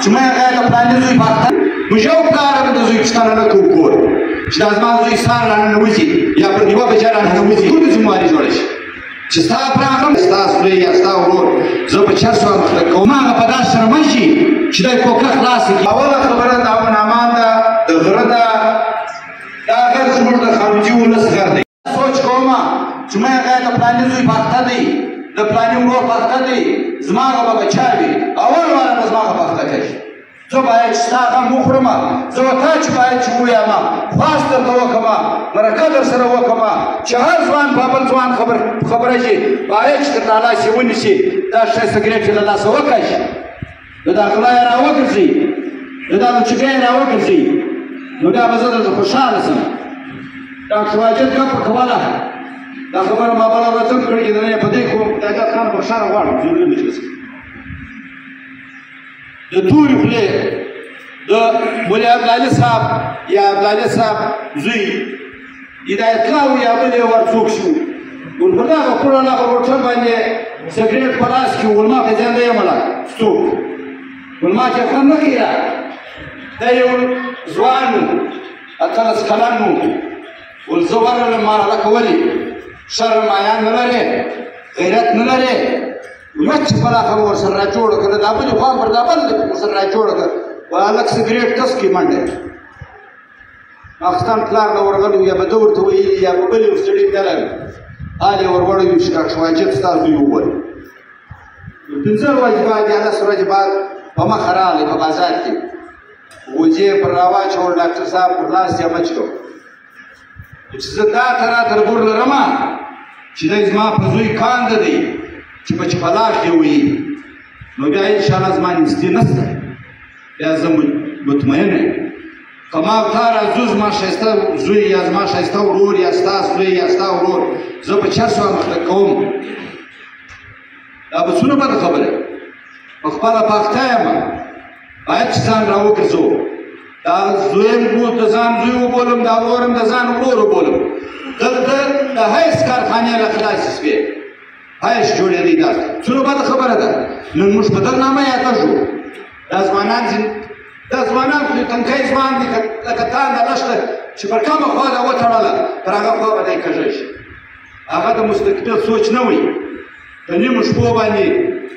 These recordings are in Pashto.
چې ما هغه د پلاني زوی پاکه موږ یو کار د زوی پوښتنه نه کوو کور چې دا زما زوی سهار راننوځي یا پر دیوه بچی راننوځي ټولې ذمهواري جوړه شي چې ستا پراغم ستا زوی یا ستا ورور زه په چرسو مخته کوم هغه په داسې شرمن شي چې دی کوکه خلاصه کړي اوله خبره د امن امان ده د غره ده دا غر زموږ د خارجي ولس غر دی سوچ کوم چې ما هغه د پلاني زوی پاکه دی د پلاني ورور پاکه دی زما هغه به بچی وي اول واره به زما هغه پاکه کوي زه باید چې ستا غم وخورم زه تا چې باید چې ووایم خواست درته وکړم مرکه در سره وکړم چې هر ځوان په بل ځوان خبره شي باید چې درته لاس یې ونیسي دا شی سګرېټ یې له لاسه وکړي د دا غلا یې راوګرځي د دا لوچګۍ یې راوګرځي نو بیا به زه درته خوشحاله شم ډاکټر واجد ګپه کوله دا خبره ما بله ورځ هم کړې چې د نه په دې خو عبدالله خان بخښنه غواړم ضروري مجلس د تورې خولې د مولي عبدالعلي صاحب یا عبدالعلي صاحب زوی هدایت الله و یا بل یې ورڅوک شو ول په دغه کورن هغه روټر باندې سګرېټ په لاس کې ول ما ته ځان دی مله څوک ول ما چې خوند نه کړه دا یو ځوان اتلس کلن و ول زه ورغلم ما هلکه ولې شرم حیا نه لرې غیرت نه لرې وچ بالاخره ورسره راجوړه کړه دا بلې خوا پر دا بل ورسره راجوړه کړه وایي هلک سګرېټ کس کړي منډه پاکستان پلار نه ورغلی یا به ده ورته ویلي یا به بل یو سړي تللی حال یې ور وړی وي چې ډاکټر واجد ستا زوی ووایي پنځه ورځې بعد یا لس ورځې بعد په مخه راغلی په بازار کې غوجې پر راواچول ډاکټر صاحب پر لاس یې مچ کړ چې زه دا ترا تربور لرم چې دی زما په زوی کانده دی چې په چپلاک دی وایي نو بیا انشاءالله زما نیستي نشته بیا زه مطمئن یم که ما تا راځو زما ښایسته زوی یا زما ښایسته ورور یا ستا زوی یا ستا ورور زه په چرسو مخته کوم دا به څونه بده خبره په خپله پاخته یم باید چې ځان راوګرځو دا زویم د ځان زوی وبولم دا ورورم د ځان ورور وبولم دلته د حیث کارخانې له خلاصې شوې حیث جوړېدی دا څونه بده خبره ده نن موږ په دغه نامه یاده شو دا ځوانان خو تنکی ځوان دي لکه تانده نشته چې پر کومه خوا ده وتړله پر هغه خوا به دی کږی شي هغه د مستقبل سوچ نه وي په نیمو شپو باندې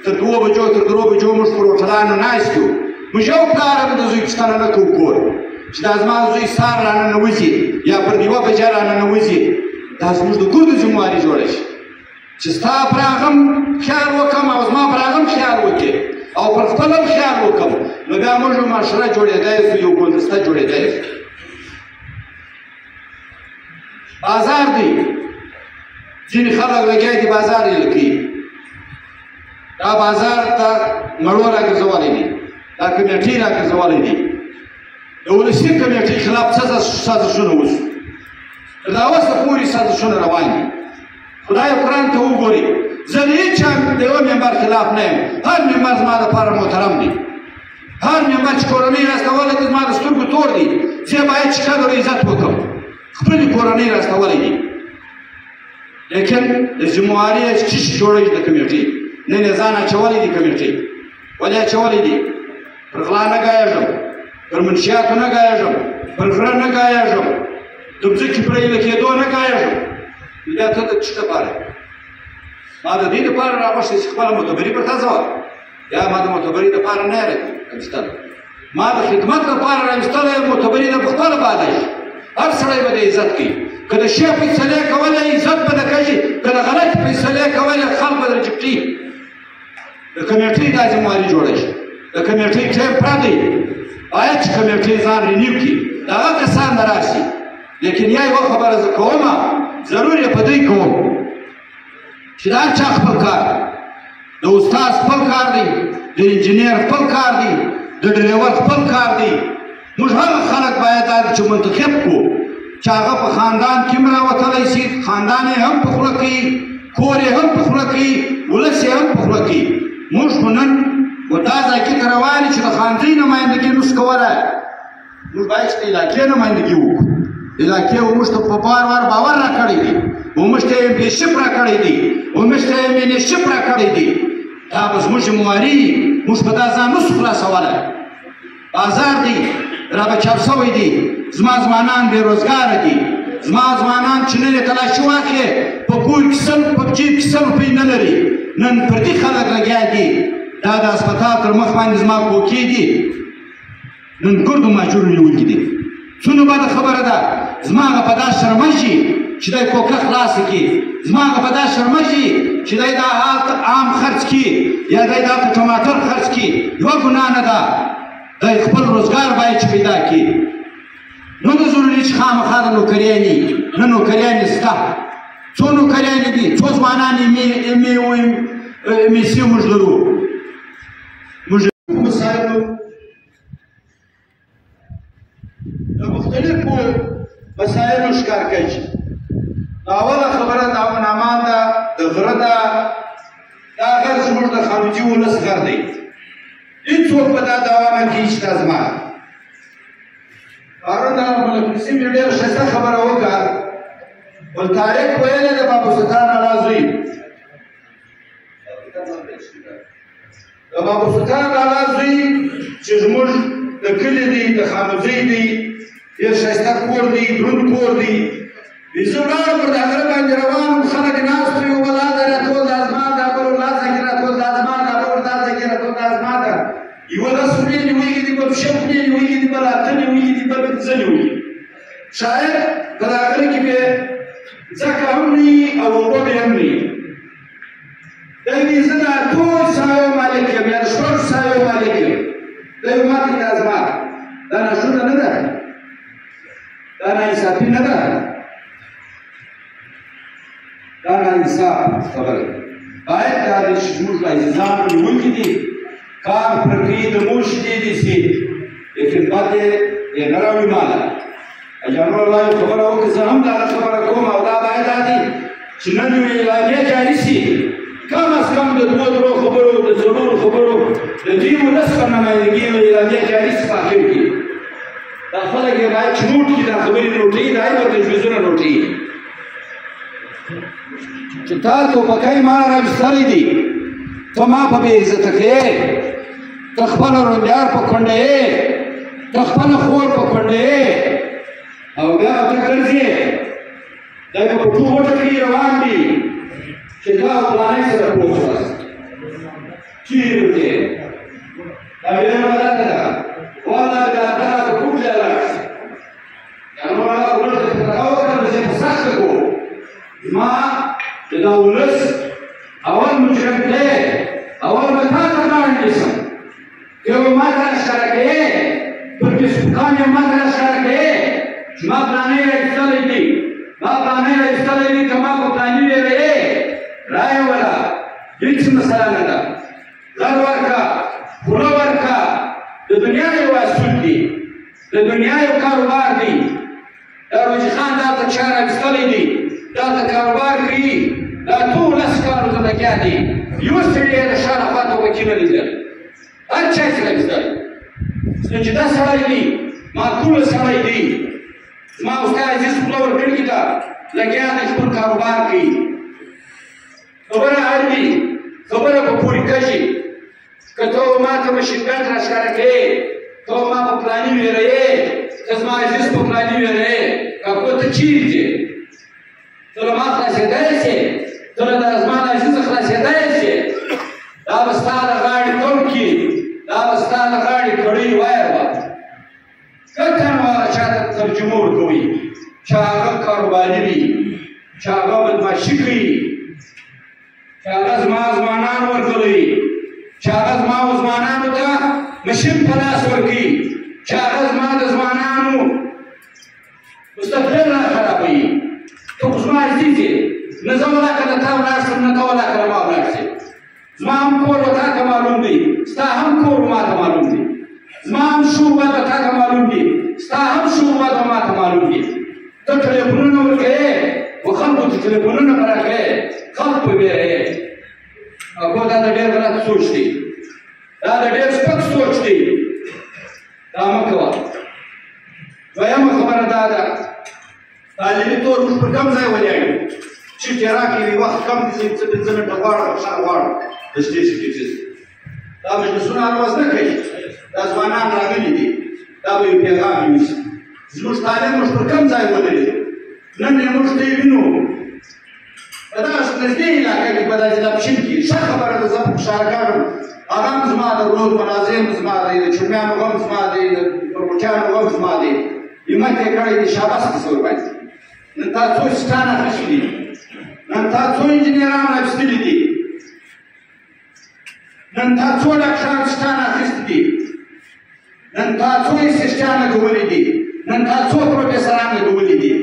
تر 2 بجو تر 3 بجو موږ پر هوټلانو ناست یو موږ یو کار د زوی پوښتنه نه کوو کور چې دا زما زوی سهار راننوځي یا پر دیوه بجې راننوځي دا زموږ د ګردو ذمهواري جوړه شي چې ستا پر هغه هم خیال وکړم او زما پر هغه هم خیال وکړې او پر خپل هم خیال وکړم نو بیا موږ معاشره جوړېدی شو یو ګلدسته جوړېدی شو بازار دی ځینې خلک لګیا دي بازار یې لکوي دا بازار ته مړو راګرځولی دي دا کمیټې راګرځولی دي د ولسي کمیټې خلاف څه سازشونه وشو تر دا اوسه پورې سازشونه روان دي خدای قرآن ته وګورئ زه د هېڅ چا د یوه ممبر خلاف نه یم هر ممبر زما دپاره محترم دی هر ممبر چې کورنۍ راستولی دی زما د سترګو تور دی زه باید چې قدر و عزت وکړم خپلې کورنۍ راستولی دي لیکن د ذمهواري څه شي جوړوي د کمیټې نن یې ځان اچولی دي کمیټې ولې اچولی دي پر غلا نه ګایږم پر منشیاتو نه ګایږم پر غره نه ګایږم د مځکې پر ایله کېدو نه ګایږم بیا ته د څه دپاره ما د دې دپاره راغوښتی چې خپله معتبري پر تا ځوه یا ما د معتبري دپاره نه یې راویستله ما د خدمت دپاره راویستله یم معتبري ده په خپله باده شي هر سړی به د عزت کوي که د ښې فیصلې کولی عزت به د کوي که د غلطې فیصلې کولی خلک به در جپټي د کمیټې دا ذمهواري جوړه شي د کمیټې ټیم پردی باید چې کمیټې ځان رینیو کړي د هغه کسان نه راشي لیکن یا یوه خبره زه کومه ضرور یې په دوی کوم چې د هر چا خپل کار د استاد خپل کار دی د انجینر خپل کار دی د ډریور خپل کار دی موږ هغه خلک باید دا چې منتخب کړو چې هغه په خاندان کې هم راوتلی شي خاندان یې هم په خوله کوي کور یې هم په خوله کوي ولس یې هم په خوله کوي موږ خو نن و دا ځای کې ته روان یو چې د خاندۍ نمایندګي نشو کولی موږ باید چې د علاقې نمایندګي وکړو علاقې موږ ته په بار باور راکړی دی موږ ته یې بیشپ راکړی دی موږ ته یې مینشپ راکړی دی دا به زموږ ذمهواري موږ په دا ځان نشو خلاصولی بازار دی را به چاپ سوی دی زما ځوانان بېروزګاره دي زما ځوانان چې نن یې تلاشي واخلې په کور کې سل په جیب کې سل روپۍ نه لري نن پردي خلک لګیا دي دا د هسپتال تر مخ باندې زما کوکې دي نن ګردو ماجورو نیولي دي څونه بده خبره ده زما هغه په دا شرمه شي چې دی کوکه خلاصه کړي زما هغه په دا شرمه شي چې دی دا عام خرڅ کړي یا دی دا په ټماټر خرڅ کړي یوه ګناه نه ده دی خپل روزګار باید چې پیدا کړي نو ده ضروري چې خامخا د نوکریانې نه نوکریانې شته څو نوکریانې دي څو ځوانان امیسي موږ لرو موږ مسایلو د مختلفو مسایلو ښکار کوي اوله خبره د امنامان ده د غره ده دا غر زموږ د خانوجي ولس غر دی هېڅوک په دا دعوا نه کوي چې دا زما پرون د ملک نسیم یو ډېره ښایسته خبره وکړه بل طارق ویلی د بابو سلطان اعلی زوی د بابو سلطان اعلی زوی چې زموږ د کلي دی د خانوزۍ دی ډېر ښایسته کور دی دروند کور دی زه ولاړم پر د غره باندې روان وم خلک ناست وي ولا دا راټول دا زما دا بل لا ځای راټول دا زما دا بل دا ځای راټول دا زما ده یوه لس پړې نیولي دي بل شل پړې نیولي دي بل اته نیولي دي بل پنځه نیولي شاید په دا غره کې به ځکه هم نه وي او اوبه به هم نه وي دی وایي زه د ټول سایو مالک یم یا د شپږ سایو مالک یم دی وایي ما ته دا زما دا ناشونه نه ده دا ناانصافي نه ده دا ناانصاف خبره باید دا دی چې زموږ عزیزان نیولي دي کار پر کوي د مور شیدې دي سي لیکن بد یې نه راوړي ماله اجانو الله یو خبره وکړه زه هم دغه خبره کوم او دا باید دا دي چې نن یو اعلامیه جاري سي کم از کم د دوه درو خبرو د ضرورو خبرو د دې ولس په نمایندګي یو اعلامیه جاري سي په اخر کې دا خلک یې باید چې نوټ کړي دا خبرې نوټې دا یې ورته تلویزیونه نوټې چې تا توپکۍ ما راویستلی دي ته ما په بې عزته کوې ته خپله روندیار په کونډه یې ته خپله خور په کونډه یې او بیا ته ګرځې دی به په ټوټه کې روان دي چې دا فلانی سره پوه شوست چیرې وځې دا ویره غلطه ده والله بیا ته راته کوم ځای لاړ شې یعنې والا ورته چې په دغه وکړه نو زه په سخته کوم زما د دا ولس اول مجرم دی اول به تا ته وړاندې شم که به ما ته راښکاره کوې پر فیسبوکان یې ما ته راښکاره کوې چې ما فلانی راایستلی دي ما فلانی راایستلی دي که ما په فلاني ویروې رایه وله هېڅ مسله نه ده غر ورکړه خوله ورکړه د دنیا یو اصول دي د دنیا یو کاروبار دی دا روجي خان دا ته چا راایستلی دي دا ته کاروبار کوي دا ټول لس کارو ته لګیا دي یو سړي یې د شا نخوا توپکي نه لیدل هر چا یې راایستلی نو چې دا سړی دی معقوله سړی دی زما او ستا عزیز خوله ورکړې ده لګیا دی خپل کاروبار کوي خبره اړ دي خبره به پورې کړي که ته ما ته مشینګن راښکاره کوې ته ما په فلاني ویروې ته زما عزیز په فلاني ویروې کاکو ته چیرې ځې ته له ما خلاصېدی شې ته له زما د عزیزه خلاصېدی شې دا به ستا د غاړې ټوکې دا به ستا د غاړې کړۍ وایر به که کنه چا ته ترجمه ورکوئ چې هغه کاروباري وي چې هغه بدماشي کوي چې هغه زما ځوانان ورکوي چې هغه زما ځوانانو ته مشین په لاس ورکوي چې هغه زما د ځوانانو مستقبل را خرابوي ته خو زما عزیز یې نه زه ولاکه د تا ولاړ شم نه ته ولاکه له ما ولاړ شې زما هم کور به تا ته معلوم دی ستا هم کور ما ته معلوم دی زما هم شوربه به تا ته معلوم دي ستا هم شوربه به ما ته معلوم دي ته ټلیفونونه ورکوې و خلکو ته ټلیفونونه به راکوې خلک به ویروې اګو دا د ډېر غلط سوچ دی دا د ډېر سپک سوچ دی دا مه کوه دویمه خبره دا ده تعلیمي طور موږ پر کوم ځای ولاړ یو چیټې راکړې وخت کم دي چې پنځه منټه غواړم ښه غواړم د سټېج کې دا مجلسونه هر ورځ نه کوي دا ځوانان راغلي دي دا به یو پیغام یوسي زموږ تعلیم موږ پر کوم ځای ودرېد نن یې موږ ته یې وینو په دغسې نږدې علاقه کې په دا ضلع پشین کې ښه خبره ده زه په خوشحاله کاږم هغه هم زما د ورور مناظم زما دی د چرمیانو غم زما دی د پرموټیانو غم زما دی همت یې کړی دی شاباس کیسه ورباندې نن تا څو سټان اخیستي دي نن تا څو انجینران راویستلي دي نن تا څو ډاکټران سټان اخیستي دي نن تا څو اسسټان لګولي دي نن تا څو پروفیسران لګولي دي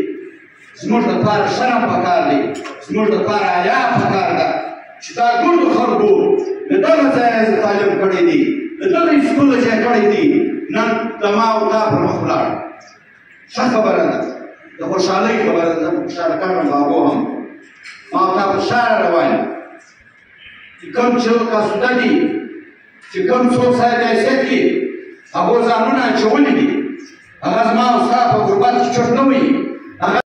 زموږ لپاره شرم پکار دی زموږ لپاره حیا پکار ده چې دا ګردو خلکو له دغه ځایه زه تعلیم کړی دی له دغه سکوله چې کړی دی نن د ما او تا پر مخ ولاړ ښه خبره ده د خوشحالۍ خبره ده زه په خوشحاله کاږم بابو هم ما او تا په شاره روان یم چې کوم چې کاسوده دي چې کوم څوک صاحب حیثیت دي هغو ځانونه اچولي دي هغه زما او ستا په غربت کې چرت نه وي